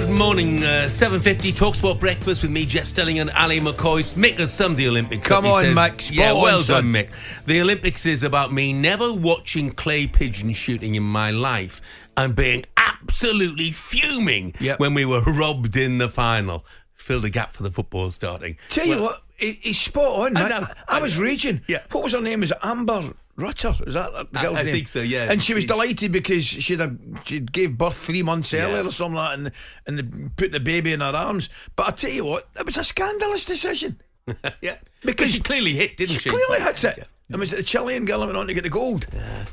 Good morning, 7:50 talkSPORT breakfast with me, Jeff Stelling and Ali McCoist. Mick has summed the Olympics. Come on, Mick. Yeah, well done, Mick. The Olympics is about me never watching clay pigeon shooting in my life and being absolutely fuming when we were robbed in the final. Filled a gap for the football starting. Tell you what, he's spot on. I was raging. Yeah. What was her name? Was it Amber Rutter? Is that the girl's name? I think so, yeah. And she was delighted because she gave birth 3 months earlier or something like that, and they put the baby in her arms. But I tell you what, it was a scandalous decision. Because she clearly hit, didn't she? She clearly hits it. And was it the Chilean girl that went on to get the gold?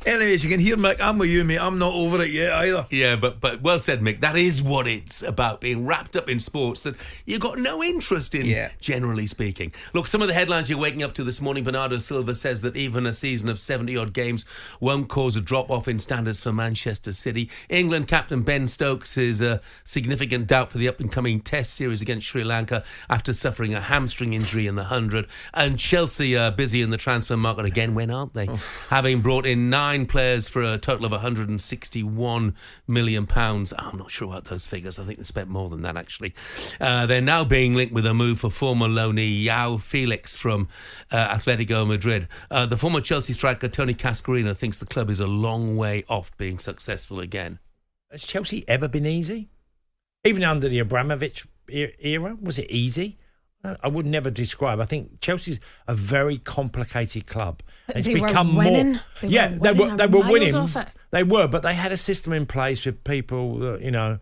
Anyways, you can hear, Mick, I'm with you, mate. I'm not over it yet either. Yeah, but well said, Mick. That is what it's about, being wrapped up in sports that you've got no interest in, generally speaking. Look, some of the headlines you're waking up to this morning. Bernardo Silva says that even a season of 70-odd games won't cause a drop-off in standards for Manchester City. England captain Ben Stokes is a significant doubt for the up-and-coming Test series against Sri Lanka after suffering a hamstring injury in the 100. And Chelsea are busy in the transfer market again. When aren't they? Having brought in 9 players for a total of £161 million. I'm not sure about those figures. I think they spent more than that, actually. They're now being linked with a move for former loanee João Felix from Atletico Madrid. The former Chelsea striker Tony Cascarino thinks the club is a long way off being successful again. Has Chelsea ever been easy? Even under the Abramovich era, was it easy? I would never describe. I think Chelsea's a very complicated club. It's become more. They were winning. They were, but they had a system in place with people that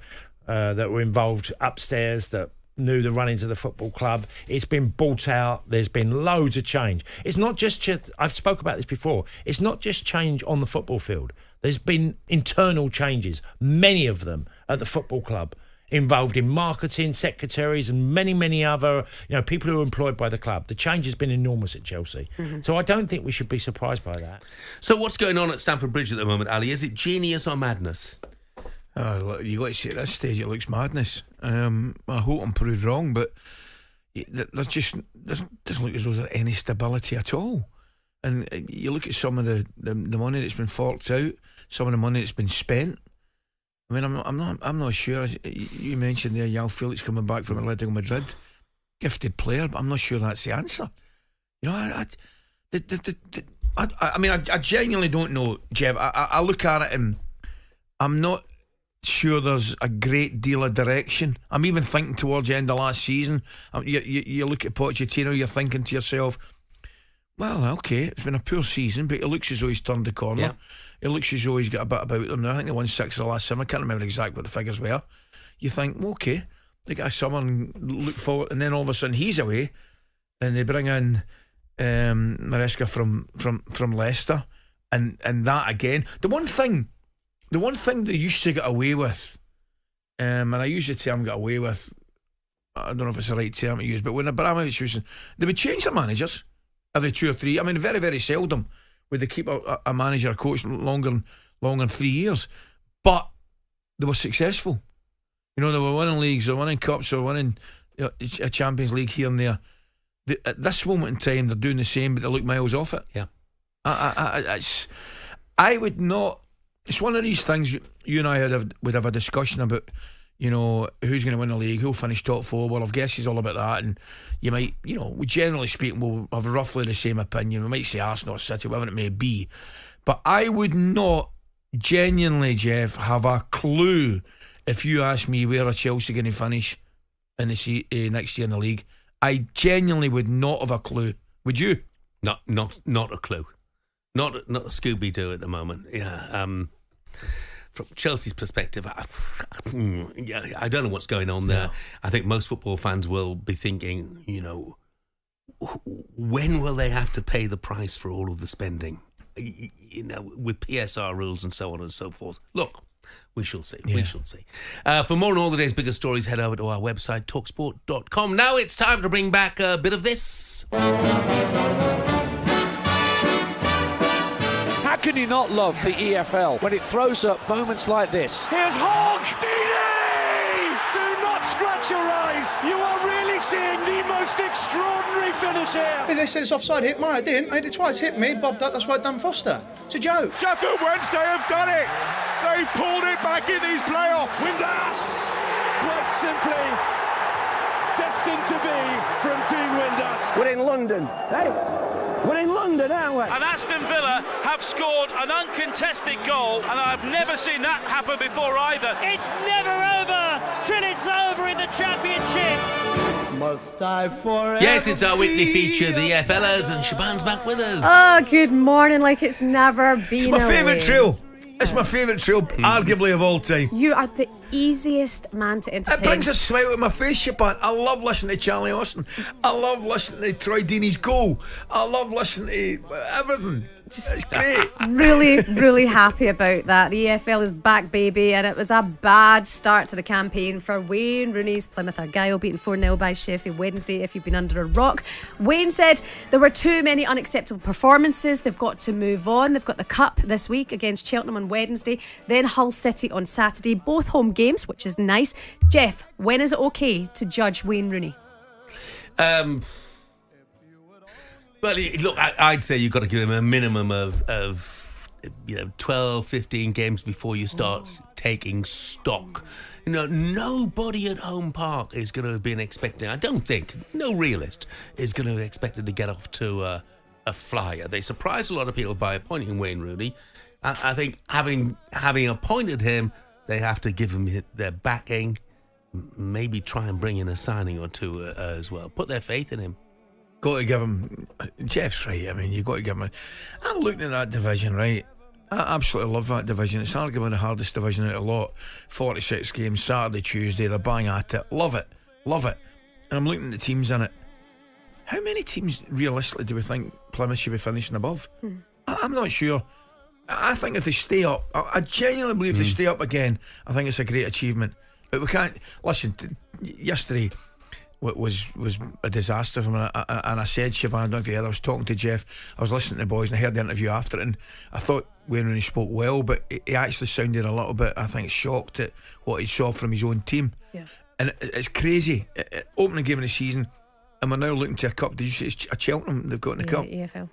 that were involved upstairs that knew the runnings of the football club. It's been bought out. There's been loads of change. It's not just. I've spoke about this before. It's not just change on the football field. There's been internal changes, many of them at the football club, involved in marketing, secretaries and many other people who are employed by the club. The change has been enormous at Chelsea. So I don't think we should be surprised by that. So what's going on at Stamford Bridge at the moment, Ali? Is it genius or madness? You got to say at this stage it looks madness. I hope I'm proved wrong, but there's doesn't look as though there's any stability at all. And you look at some of the money that's been forked out, some of the money that's been spent. I mean, I'm not sure. You mentioned there João Felix coming back from Atletico Madrid, gifted player, but I'm not sure that's the answer. I genuinely don't know, Jeff. I look at it and I'm not sure there's a great deal of direction. I'm even thinking towards the end of last season. You look at Pochettino, you're thinking to yourself, well, okay, it's been a poor season, but it looks as though he's turned the corner. Yeah. It looks as though he's got a bit about them now. I think they won 6 of the last 7. I can't remember exactly what the figures were. You think, well, okay, they got a summer and look forward, and then all of a sudden he's away, and they bring in Maresca from Leicester, and that again. The one thing they used to get away with, and I use the term "get away with," I don't know if it's the right term to use, but when Abramovich was, they would change their managers every 2 or 3. I mean, very, very seldom would they keep a manager, a coach longer than 3 years. But they were successful. They were winning leagues, they were winning cups, they were winning a Champions League here and there. At this moment in time, they're doing the same, but they look miles off it. Yeah. I would not. It's one of these things you and I would have a discussion about. Who's going to win the league, who'll finish top 4. Well, I've guessed it's all about that, and you might, we generally speaking will have roughly the same opinion. We might say Arsenal or City, whatever it may be, but I would not genuinely, Jeff, have a clue if you asked me where are Chelsea going to finish in the next year in the league. I genuinely would not have a clue. Would you? Not a clue. Not a Scooby-Doo at the moment. Yeah. From Chelsea's perspective, I don't know what's going on there. I think most football fans will be thinking, when will they have to pay the price for all of the spending? With PSR rules and so on and so forth. Look, we shall see. Yeah. We shall see. For more on all the day's biggest stories, head over to our website, talksport.com. Now it's time to bring back a bit of this. How can you not love the EFL when it throws up moments like this? Here's Hogg! Deeney! Do not scratch your eyes! You are really seeing the most extraordinary finish here! Hey, they said it's offside, hit me, I didn't. I hit it twice, hit me, bobbed up, that's why I done Foster. It's a joke. Sheffield Wednesday have done it! They've pulled it back in these playoffs! Windass! quite simply destined to be from Dean Windass. We're in London, hey? We're in London, aren't we? And Aston Villa have scored an uncontested goal, and I've never seen that happen before either. It's never over till it's over in the Championship. Must I forever? Yes, it's our weekly feature, the FLers, and Shaban's back with us. Oh, good morning, like it's never been. It's my favourite trio. It's my favourite trio, arguably of all time. You are the easiest man to entertain. It brings a smile to my face, Shaban. I love listening to Charlie Austin. I love listening to Troy Deeney's goal. I love listening to everything. It's great. Really, really happy about that. The EFL is back, baby, and it was a bad start to the campaign for Wayne Rooney's Plymouth Argyle, beaten 4-0 by Sheffield Wednesday, if you've been under a rock. Wayne said there were too many unacceptable performances. They've got to move on. They've got the Cup this week against Cheltenham on Wednesday, then Hull City on Saturday, both home games, which is nice. Jeff, when is it okay to judge Wayne Rooney? Well, look, I'd say you've got to give him a minimum of 12, 15 games before you start taking stock. Nobody at Home Park is going to have been expecting, I don't think, no realist is going to have expected to get off to a flyer. They surprised a lot of people by appointing Wayne Rooney. I think having appointed him, they have to give him their backing, maybe try and bring in a signing or two as well. Put their faith in him. Got to give him. Jeff's right. I mean, you've got to give him. I'm looking at that division, right? I absolutely love that division. It's arguably the hardest division out of a lot. 46 games, Saturday, Tuesday. They're bang at it. Love it. Love it. And I'm looking at the teams in it. How many teams realistically do we think Plymouth should be finishing above? I'm not sure. I think if they stay up, I genuinely believe if they stay up again, I think it's a great achievement. But we can't. Listen, yesterday was a disaster for me, and I said, Shaban, I don't know if you heard, I was talking to Jeff, I was listening to the boys and I heard the interview after it, and I thought Wayne Rooney spoke well, but he actually sounded a little bit, I think, shocked at what he saw from his own team. Yeah. And it's crazy. Opening game of the season, and we're now looking to a cup. Did you say it's a Cheltenham they've got in the cup? EFL.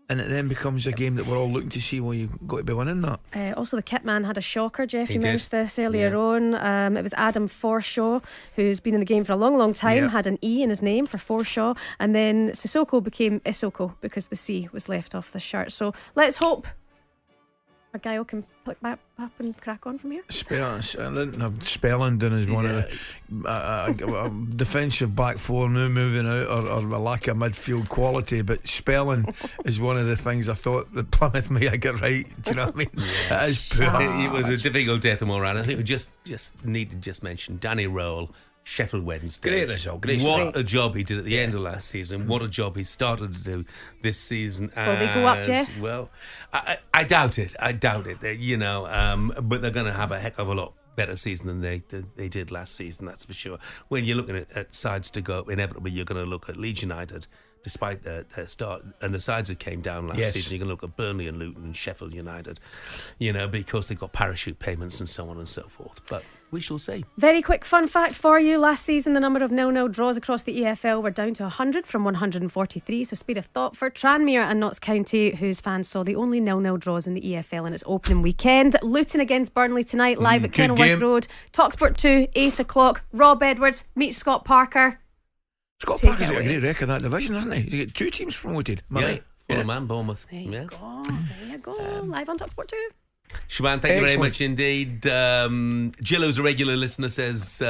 And it then becomes a game that we're all looking to see. Well, you've got to be winning that. Also, the kit man had a shocker, Jeff. He you did. mentioned this earlier on. It was Adam Forshaw, who's been in the game for a long, long time, had an E in his name for Forshaw. And then Sissoko became Isoko because the C was left off the shirt. So let's hope Argyle can pick back up and crack on from here. I didn't have Spelling done as one of the defensive back four now moving out, or a lack of midfield quality, but Spelling is one of the things I thought that Plymouth may have got right. Do you know what I mean? It is poor. It was a difficult day at the Moran. I think we just need to just mention Danny Rowell, Sheffield Wednesday. Great result. What a job he did at the end of last season. What a job he started to do this season. Will they go up, Jeff? Well, I doubt it. But they're going to have a heck of a lot better season than they did last season, that's for sure. When you're looking at sides to go up, inevitably you're going to look at Leeds United, despite their start, and the sides that came down last season. You're going to look at Burnley and Luton and Sheffield United, because they've got parachute payments and so on and so forth. But we shall see. Very quick fun fact for you. Last season, the number of 0-0 draws across the EFL were down to 100 from 143. So speed of thought for Tranmere and Notts County, whose fans saw the only 0-0 draws in the EFL in its opening weekend. Luton against Burnley tonight, live at Kenilworth Road. talkSPORT 2, 8 o'clock. Rob Edwards meets Scott Parker. Scott Parker's got a great record in that division, hasn't he? He's got 2 teams promoted. Fulham and Bournemouth. There you go. Live on talkSPORT 2. Shaban, thank you very much indeed. Jill, who's a regular listener, says,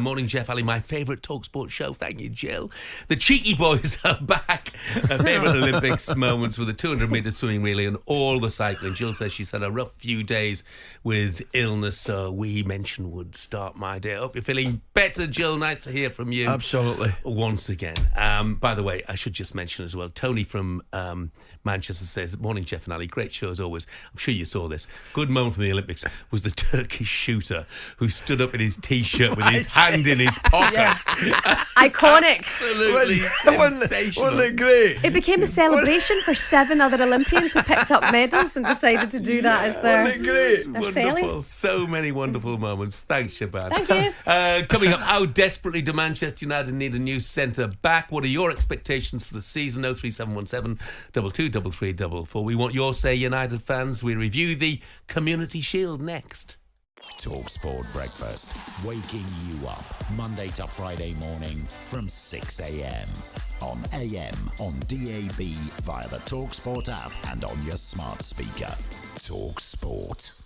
morning, Jeff Ali, my favourite talkSPORT show. Thank you, Jill. The Cheeky Boys are back. Her favourite Olympics moments with the 200-metre swimming relay and all the cycling. Jill says she's had a rough few days with illness, so we mentioned would start my day. I hope you're feeling better, Jill. Nice to hear from you. Absolutely. Once again. By the way, I should just mention as well, Tony from Manchester says, morning, Jeff and Ali, great show as always. I'm sure you saw this. Good moment from the Olympics was the Turkish shooter who stood up in his T-shirt with his hand in his pocket. Iconic. Absolutely sensational. Wasn't it great? It became a celebration for 7 other Olympians who picked up medals and decided to do that as their Wasn't it great? Wonderful. sailing. So many wonderful moments. Thanks, Shaban. Thank you. Coming up, how desperately do Manchester United need a new centre back? What are your expectations for the season? 03717 223344. We want your say, United fans. We review the Community Shield next. talkSPORT Breakfast, waking you up Monday to Friday morning from 6 a.m. on AM, on DAB, via the talkSPORT app and on your smart speaker. talkSPORT.